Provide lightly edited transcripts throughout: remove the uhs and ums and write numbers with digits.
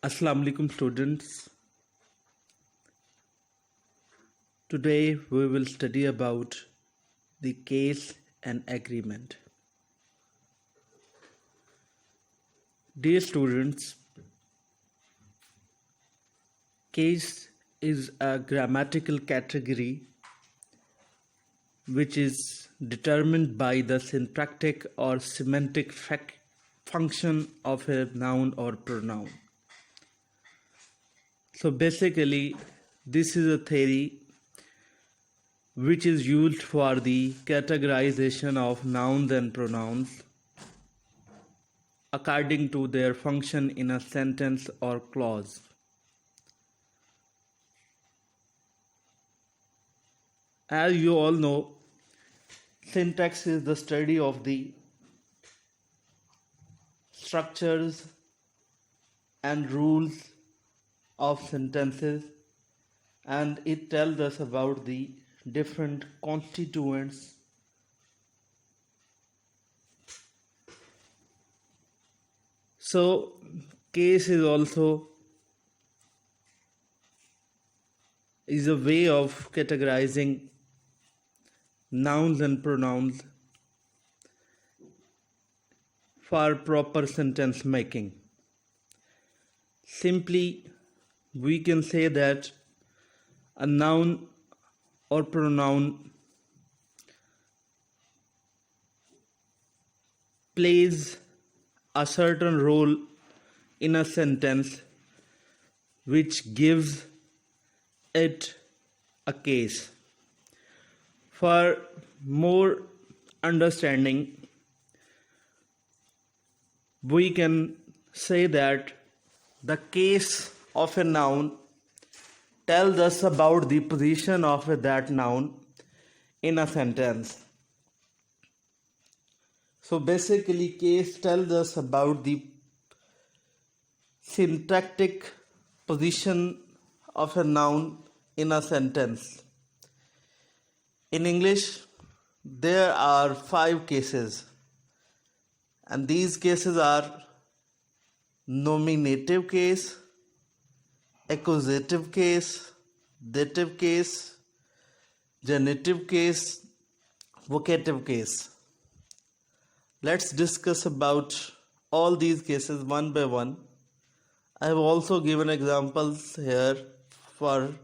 Assalamu alaikum students. Today we will study about the case and agreement. Dear students, case is a grammatical category which is determined by the syntactic or semantic function of a noun or pronoun. So basically, this is a theory which is used for the categorization of nouns and pronouns according to their function in a sentence or clause. As you all know, syntax is the study of the structures and rules of sentences, and it tells us about the different constituents so case is also a way of categorizing nouns and pronouns for proper sentence making. Simply, we can say that a noun or pronoun plays a certain role in a sentence which gives it a case. For more understanding, we can say that the case of a noun tells us about the position of that noun in a sentence. So basically, case tells us about the syntactic position of a noun in a sentence. In English, there are 5 cases, and these cases are nominative case, accusative case, dative case, genitive case, vocative case. Let's discuss about all these cases one by one. I have also given examples here for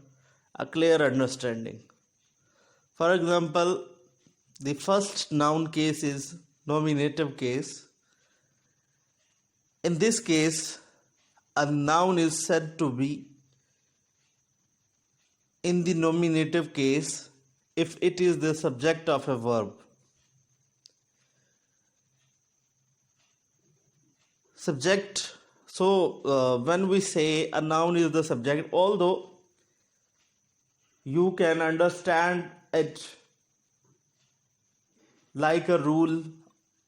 a clear understanding. For example, the first noun case is nominative case. In this case, a noun is said to be in the nominative case if it is the subject of a verb. Subject, so when we say a noun is the subject, although you can understand it like a rule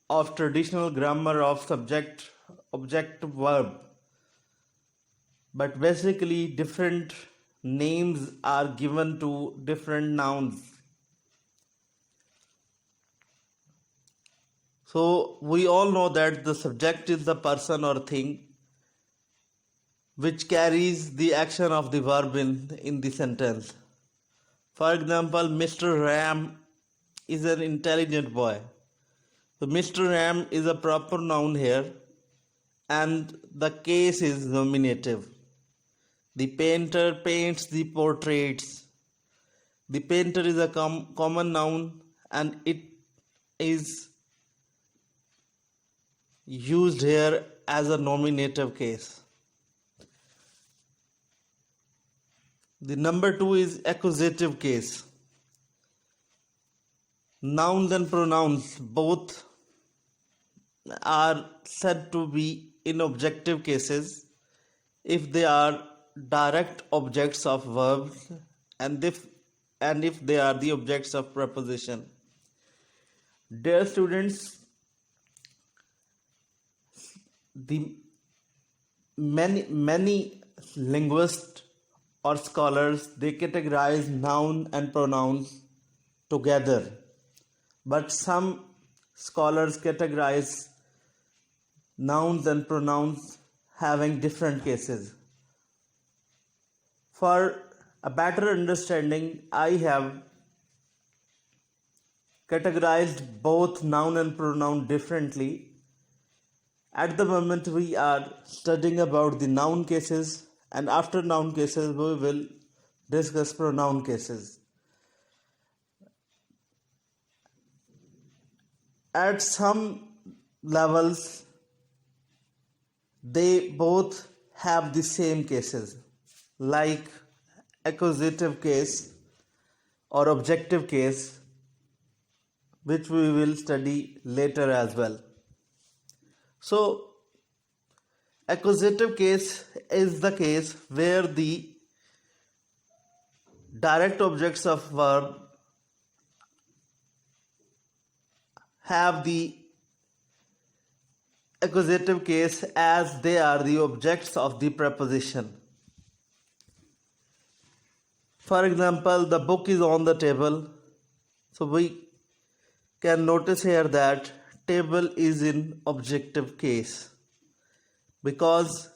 of traditional grammar of subject object verb, but basically different names are given to different nouns. So we all know that the subject is the person or thing which carries the action of the verb in the sentence. For example, Mr. Ram is an intelligent boy. So Mr. Ram is a proper noun here, and the case is nominative. The painter paints the portraits. The painter is a common noun, and it is used here as a nominative case. The number 2 is accusative case. Nouns and pronouns both are said to be in objective cases if they are direct objects of verbs and if they are the objects of preposition. Dear students, the many linguists or scholars, they categorize noun and pronouns together, but some scholars categorize nouns and pronouns having different cases. For a better understanding, I have categorized both noun and pronoun differently. At the moment, we are studying about the noun cases, and after noun cases, we will discuss pronoun cases. At some levels, they both have the same cases, like accusative case or objective case, which we will study later as well. So, accusative case is the case where the direct objects of verb have the accusative case as they are the objects of the preposition. For example, the book is on the table. So we can notice here that table is in objective case because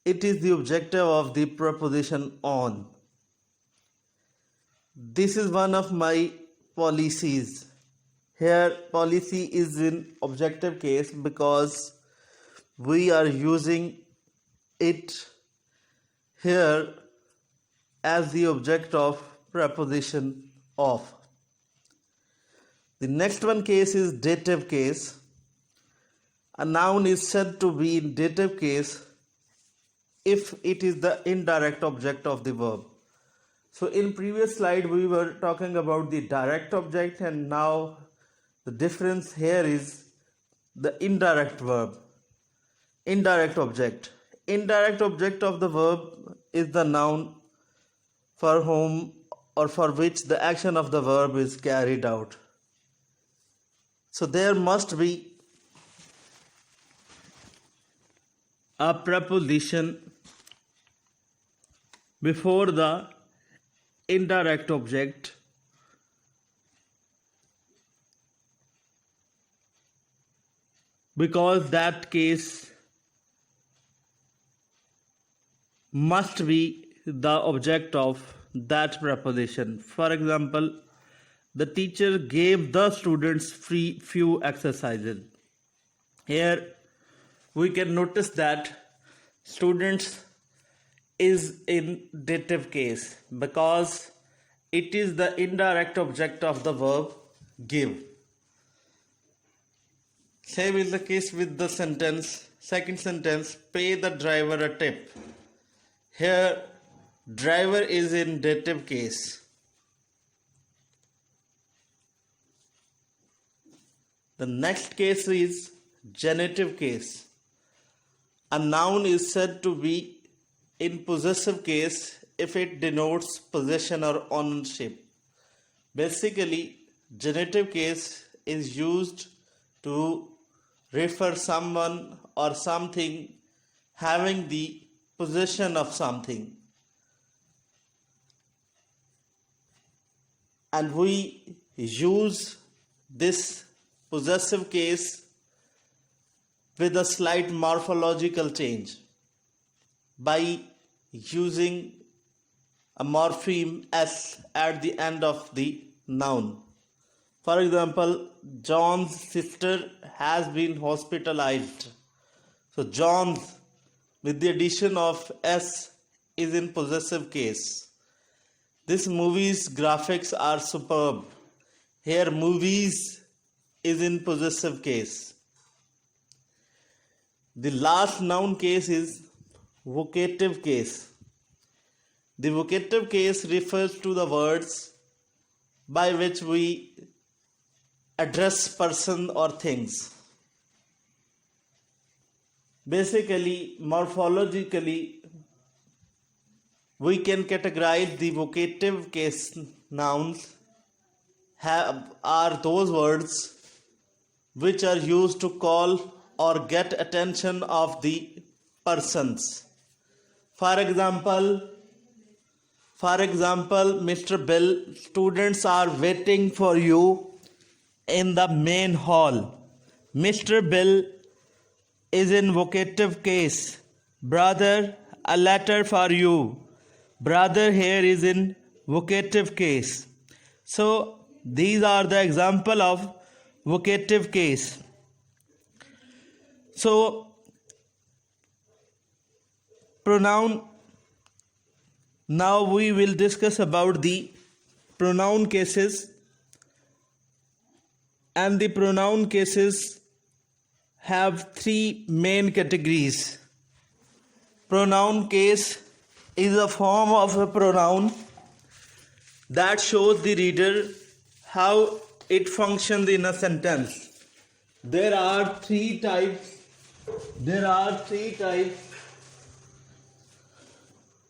it is the objective of the preposition on. This is one of my policies. Here policy is in objective case because we are using it here as the object of preposition of. The next one case is dative case. A noun is said to be in dative case if it is the indirect object of the verb. So in previous slide we were talking about the direct object, and now the difference here is the indirect verb. Indirect object. Indirect object of the verb is the noun for whom or for which the action of the verb is carried out. So there must be a preposition before the indirect object because that case must be the object of that preposition. For example, the teacher gave the students free few exercises. Here we can notice that students is in dative case because it is the indirect object of the verb give. Same is the case with the sentence, second sentence, pay the driver a tip. Here driver is in dative case. The next case is genitive case. A noun is said to be in possessive case if it denotes possession or ownership. Basically, genitive case is used to refer someone or something having the possession of something. And we use this possessive case with a slight morphological change by using a morpheme s at the end of the noun. For example, John's sister has been hospitalized. So John's with the addition of s is in possessive case. This movie's graphics are superb. Here movies is in possessive case. The last noun case is vocative case. The vocative case refers to the words by which we address person or things. Basically, morphologically, we can categorize the vocative case nouns are those words which are used to call or get attention of the persons. For example, Mr. Bill, students are waiting for you in the main hall. Mr. Bill is in vocative case. Brother, a letter for you. Brother here is in vocative case. So these are the example of vocative case. So pronoun, now we will discuss about the pronoun cases, and the pronoun cases have three main categories. Pronoun case is a form of a pronoun that shows the reader how it functions in a sentence. There are three types.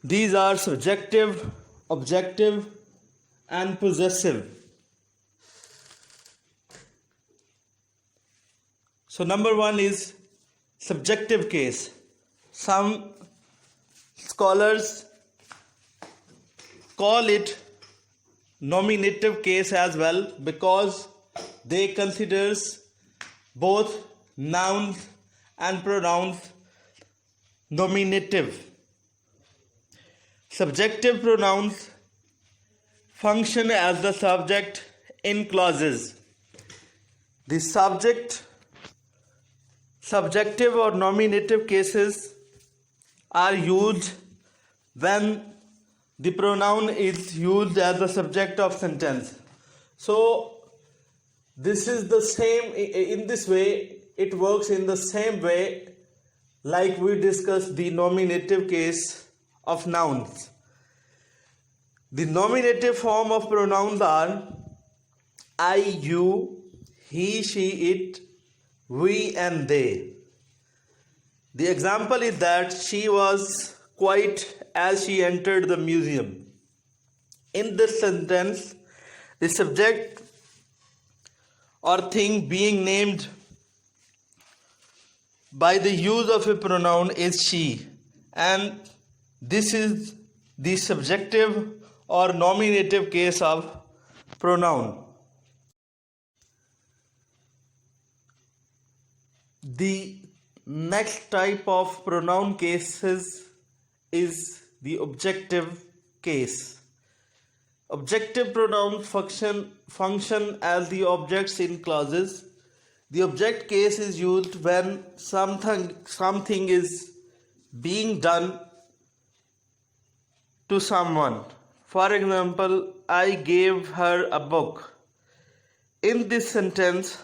These are subjective, objective, and possessive. So number one is subjective case. Some scholars call it nominative case as well, because they considers both nouns and pronouns nominative. Subjective pronouns function as the subject in clauses. The subjective or nominative cases are used when the pronoun is used as the subject of sentence. So this is the same, in this way it works in the same way like we discussed the nominative case of nouns. The nominative form of pronouns are I, you, he, she, it, we, and they. The example is that she was quiet as she entered the museum. In this sentence, the subject or thing being named by the use of a pronoun is she, and this is the subjective or nominative case of pronoun. The next type of pronoun cases is the objective case. Objective pronouns function as the objects in clauses. The object case is used when something is being done to someone. For example, I gave her a book. In this sentence,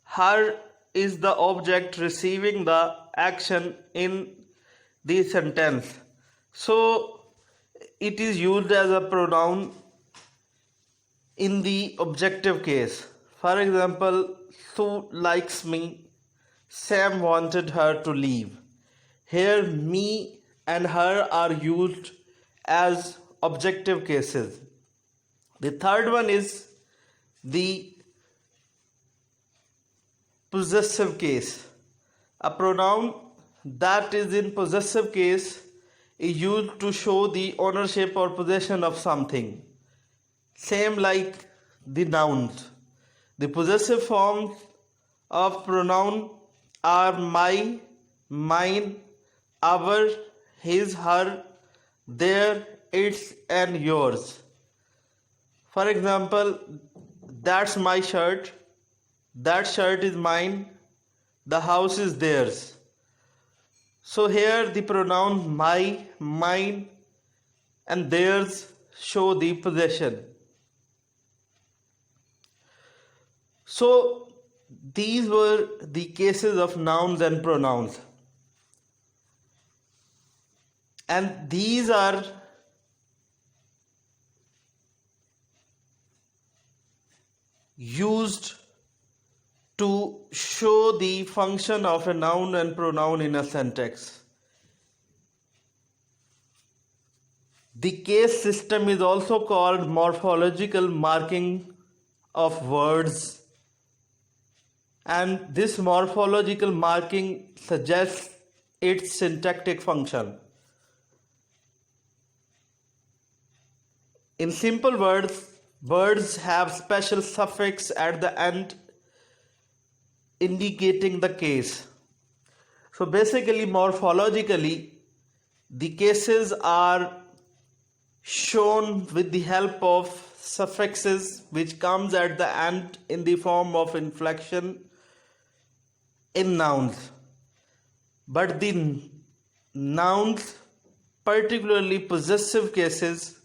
her is the object receiving the action in the sentence. So it is used as a pronoun in the objective case. For example, Sue likes me. Sam wanted her to leave. Here, me and her are used as objective cases. The third one is the possessive case. A pronoun that is in possessive case is used to show the ownership or possession of something. Same like the nouns. The possessive forms of pronoun are my, mine, our, his, her, their, its, and yours. For example, that's my shirt, that shirt is mine, the house is theirs. So here the pronoun my, mine, and theirs show the possession. So these were the cases of nouns and pronouns. And these are used to show the function of a noun and pronoun in a sentence. The case system is also called morphological marking of words, and this morphological marking suggests its syntactic function. In simple words, words have special suffix at the end indicating the case. So basically, morphologically, the cases are shown with the help of suffixes which comes at the end in the form of inflection in nouns. But the nouns, particularly possessive cases,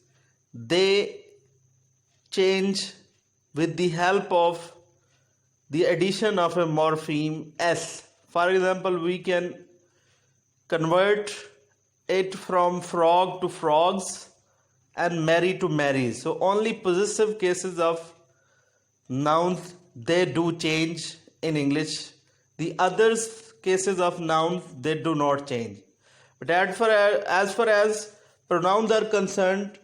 they change with the help of the addition of a morpheme s. For example, we can convert it from frog to frogs and marry to marries. So only possessive cases of nouns, they do change in English. The others cases of nouns, they do not change. But as far as pronouns are concerned,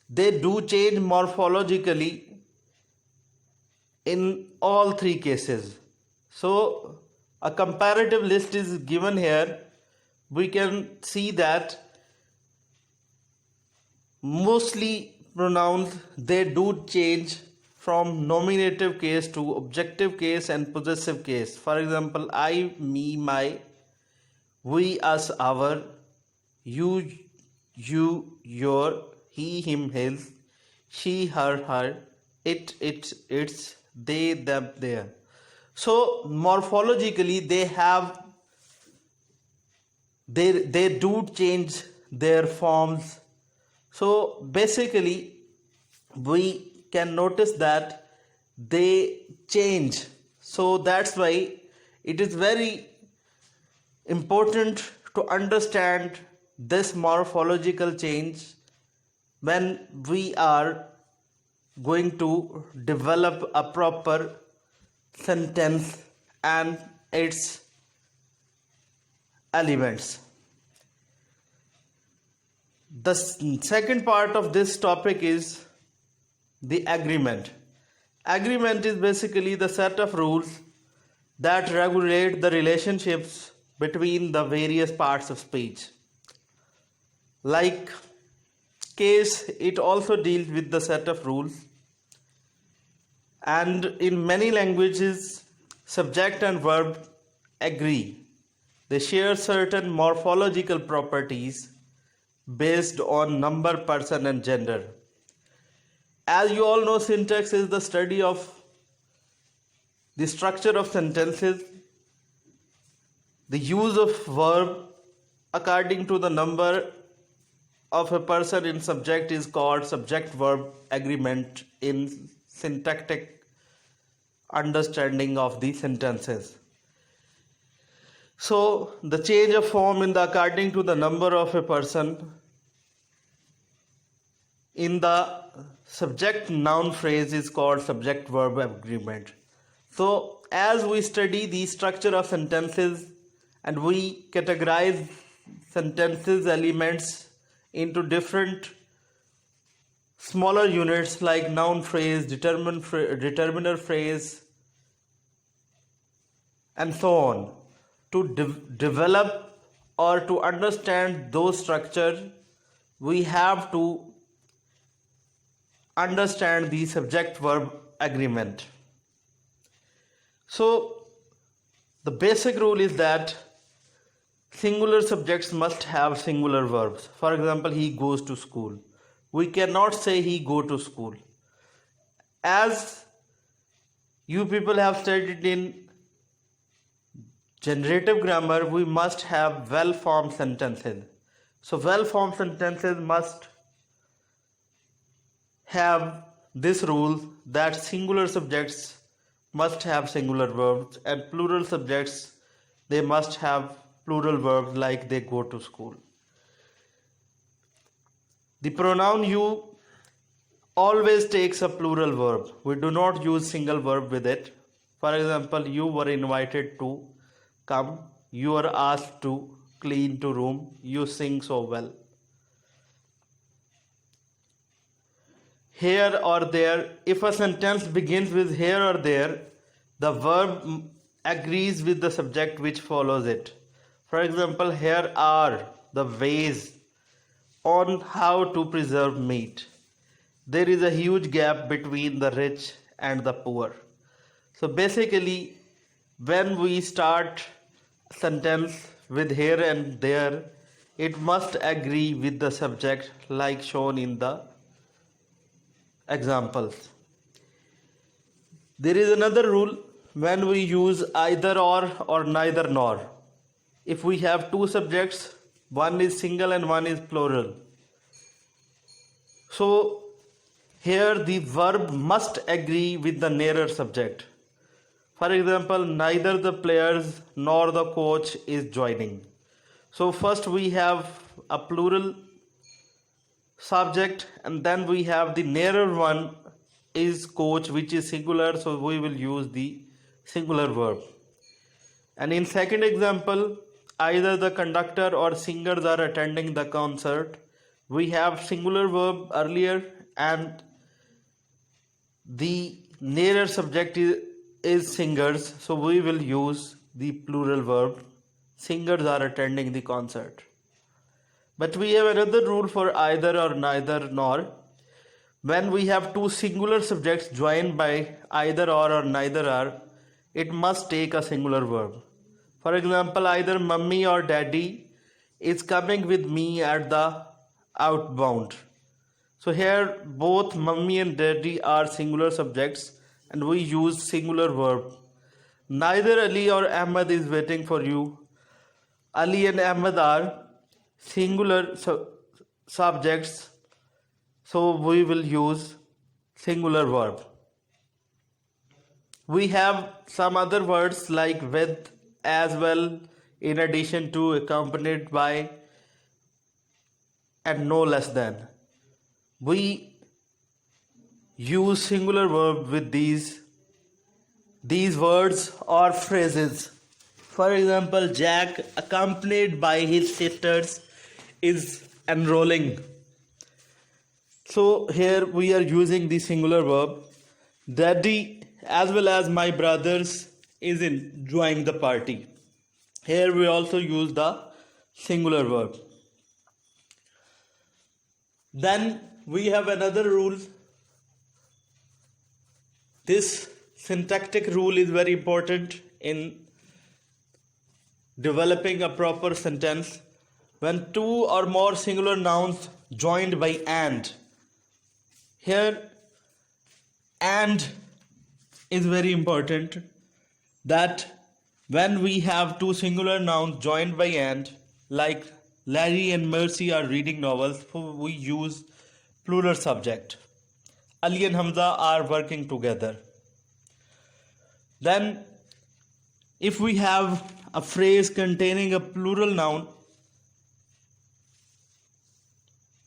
they do change morphologically in all three cases. So a comparative list is given here. We can see that mostly pronouns, they do change from nominative case to objective case and possessive case. For example, I, me, my, we, us, our, you, your, he, him, his, she, her, it, its, they, them, their. So morphologically they do change their forms. So basically we can notice that they change. So that's why it is very important to understand this morphological change when we are going to develop a proper sentence and its elements. The second part of this topic is the agreement. Agreement is basically the set of rules that regulate the relationships between the various parts of speech. Like case, it also deals with the set of rules. And in many languages, subject and verb agree. They share certain morphological properties based on number, person, and gender. As you all know, syntax is the study of the structure of sentences. The use of verb according to the number of a person in subject is called subject-verb agreement in syntactic understanding of the sentences. So the change of form in the according to the number of a person in the subject noun phrase is called subject verb agreement. So as we study the structure of sentences and we categorize sentences elements into different smaller units like noun phrase, determiner phrase, and so on, to develop or to understand those structures, we have to understand the subject verb agreement. So the basic rule is that singular subjects must have singular verbs. For example, he goes to school. We cannot say he go to school. As you people have studied in generative grammar, we must have well-formed sentences. So well-formed sentences must have this rule that singular subjects must have singular verbs and plural subjects, they must have plural verbs like they go to school. The pronoun you always takes a plural verb. We do not use single verb with it. For example, you were invited to come, you are asked to clean to room, you sing so well. Here or there, if a sentence begins with here or there, the verb agrees with the subject which follows it. For example, here are the ways on how to preserve meat. There is a huge gap between the rich and the poor. So basically, when we start a sentence with here and there, it must agree with the subject like shown in the examples. There is another rule when we use either or neither nor. If we have two subjects, one is single and one is plural. So here the verb must agree with the nearer subject. For example, neither the players nor the coach is joining. So first we have a plural subject and then we have the nearer one is coach, which is singular, so we will use the singular verb. And in second example, either the conductor or singers are attending the concert. We have singular verb earlier and the nearer subject is singers, so we will use the plural verb. Singers are attending the concert. But we have another rule for either or neither nor. When we have two singular subjects joined by either or neither are, it must take a singular verb. For example, either mummy or daddy is coming with me at the outbound. So here both mummy and daddy are singular subjects and we use singular verb. Neither Ali or Ahmed is waiting for you. Ali and Ahmed are singular subjects, so we will use singular verb. We have some other words like with, as well, in addition to, accompanied by, and no less than. We use singular verb with these words or phrases. For example, Jack, accompanied by his sisters, is enrolling. So here we are using the singular verb. Daddy, as well as my brothers, is enjoying the party. Here we also use the singular verb. Then we have another rule. This syntactic rule is very important in developing a proper sentence. When two or more singular nouns joined by and. Here and is very important, that when we have two singular nouns joined by and, like Larry and Mercy are reading novels, we use plural subject. Ali and Hamza are working together. Then if we have a phrase containing a plural noun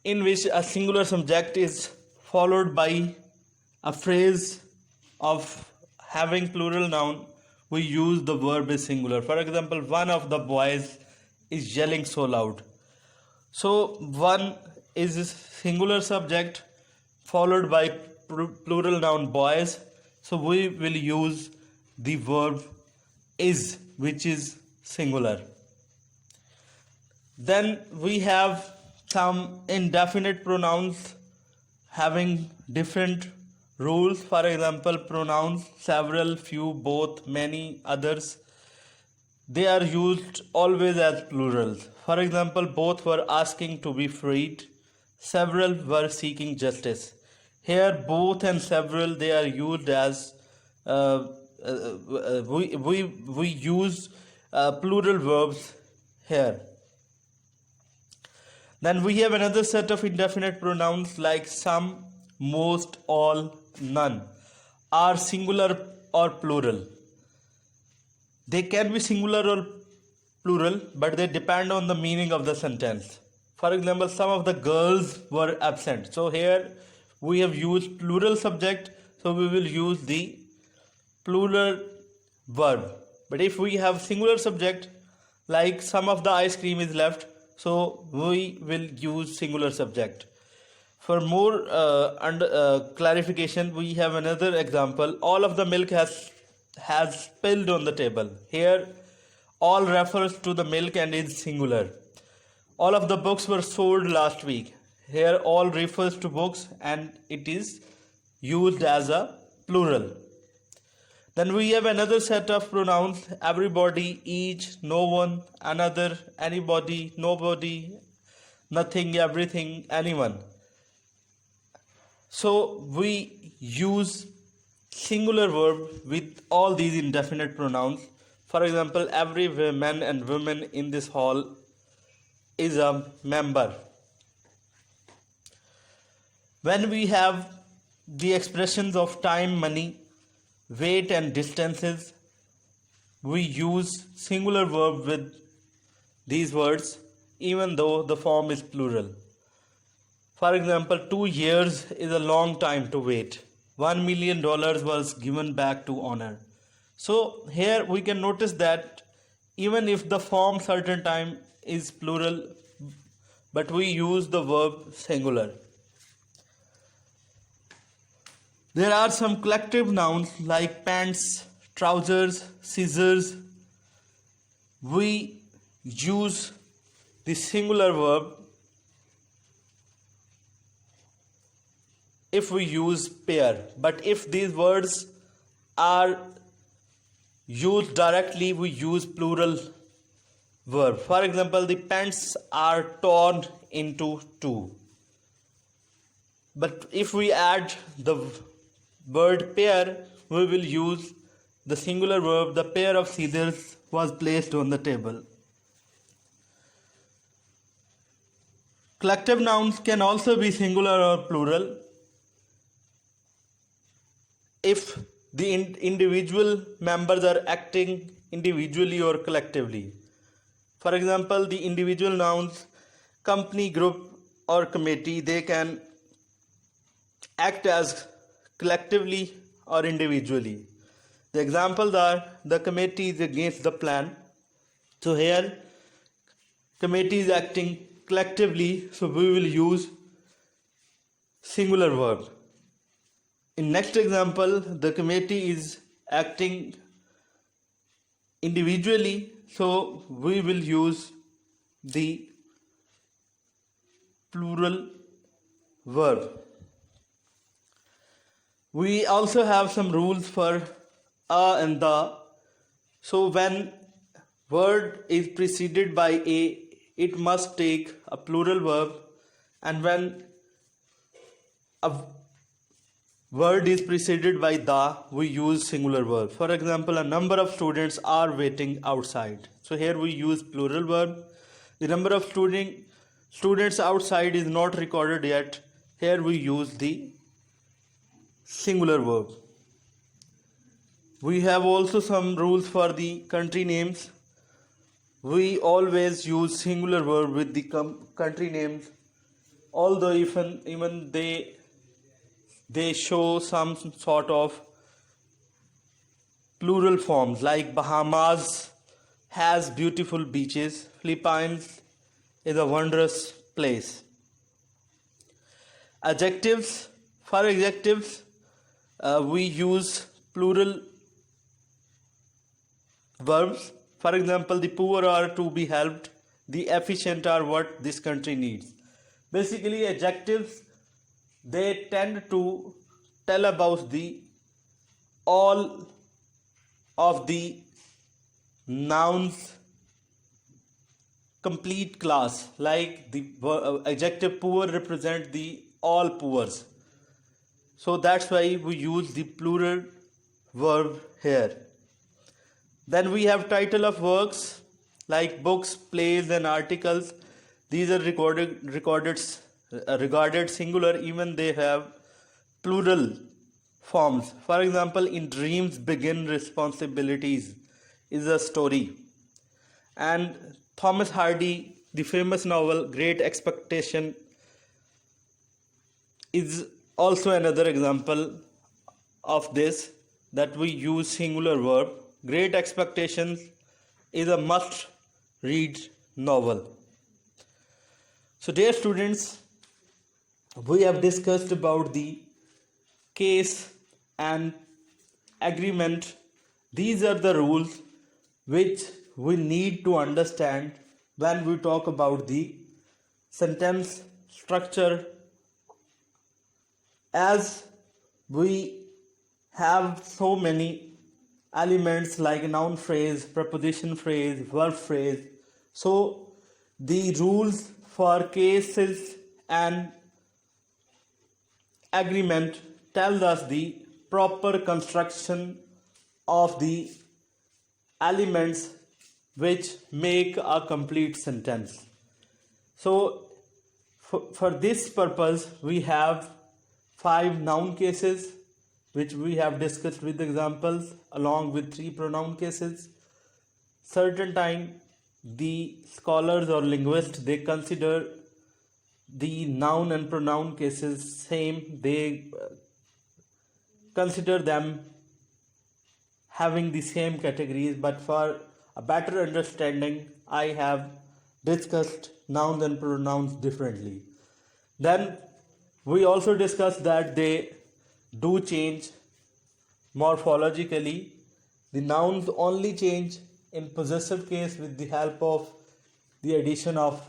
in which a singular subject is followed by a phrase of having plural noun, we use the verb is singular. For example, one of the boys is yelling so loud. So one is singular subject followed by plural noun boys, so we will use the verb is, which is singular. Then we have some indefinite pronouns having different rules. For example, pronouns several, few, both, many, others, they are used always as plurals. For example, both were asking to be freed, several were seeking justice. Here both and several, they are used as we use plural verbs here. Then we have another set of indefinite pronouns like some, most, all, none are singular or plural. They can be singular or plural, but they depend on the meaning of the sentence. For example, some of the girls were absent. So here we have used plural subject, so we will use the plural verb. But if we have singular subject, like some of the ice cream is left, so we will use singular subject. For more clarification, we have another example. All of the milk has spilled on the table. Here all refers to the milk and is singular. All of the books were sold last week. Here all refers to books and it is used as a plural. Then we have another set of pronouns: everybody, each, no one, another, anybody, nobody, nothing, everything, anyone. So we use singular verb with all these indefinite pronouns. For example, every man and woman in this hall is a member. When we have the expressions of time, money, weight and distances, we use singular verb with these words even though the form is plural. For example, 2 years is a long time to wait. $1 million was given back to honor. So here we can notice that even if the form certain time is plural, but we use the verb singular. There are some collective nouns like pants, trousers, scissors. We use the singular verb if we use pair, but if these words are used directly, we use plural verb. For example, the pants are torn into two. But if we add the word pair, we will use the singular verb. The pair of scissors was placed on the table. Collective nouns can also be singular or plural if the individual members are acting individually or collectively. For example, the individual nouns company, group or committee, they can act as collectively or individually. The examples are the committee is against the plan. So here committee is acting collectively, so we will use singular verb. In next example, the committee is acting individually, so we will use the plural verb. We also have some rules for a and the. So when word is preceded by a, it must take a plural verb, and when a word is preceded by the, we use singular verb. For example, a number of students are waiting outside. So here we use plural verb. The number of students outside is not recorded yet. Here we use the singular verb. We have also some rules for the country names. We always use singular verb with the country names, although even they show some sort of plural forms, like Bahamas has beautiful beaches, Philippines is a wondrous place. Adjectives. For adjectives, we use plural verbs. For example, the poor are to be helped, the efficient are what this country needs. Basically, adjectives, they tend to tell about the all of the nouns complete class, like the adjective poor represent the all poors. So that's why we use the plural verb here. Then we have title of works like books, plays and articles. These are regarded singular, even they have plural forms. For example, in dreams begin responsibilities is a story. And Thomas Hardy, the famous novel Great Expectation, is also another example of this, that we use singular verb. Great Expectations is a must read novel. So dear students, we have discussed about the case and agreement. These are the rules which we need to understand when we talk about the sentence structure. As we have so many elements like noun phrase, preposition phrase, verb phrase. So the rules for cases and agreement tells us the proper construction of the elements which make a complete sentence. So for this purpose we have 5 noun cases which we have discussed with examples along with 3 pronoun cases. Certain time the scholars or linguists, they consider the noun and pronoun cases same. They consider them having the same categories, but for a better understanding I have discussed nouns and pronouns differently. Then we also discussed that they do change morphologically. The nouns only change in possessive case with the help of the addition of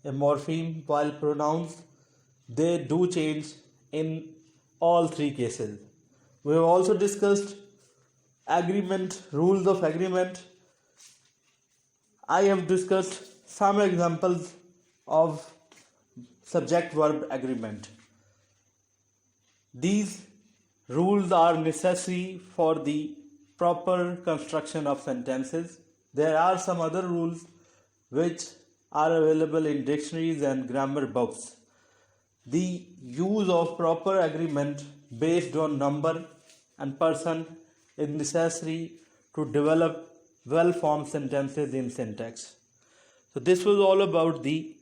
a morpheme, while pronouns, they do change in all 3 cases. We have also discussed agreement, rules of agreement. I have discussed some examples of subject verb agreement. These rules are necessary for the proper construction of sentences. There are some other rules which are available in dictionaries and grammar books. The use of proper agreement based on number and person is necessary to develop well-formed sentences in syntax. So this was all about the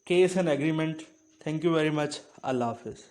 case and agreement. Thank you very much. Allah Hafiz.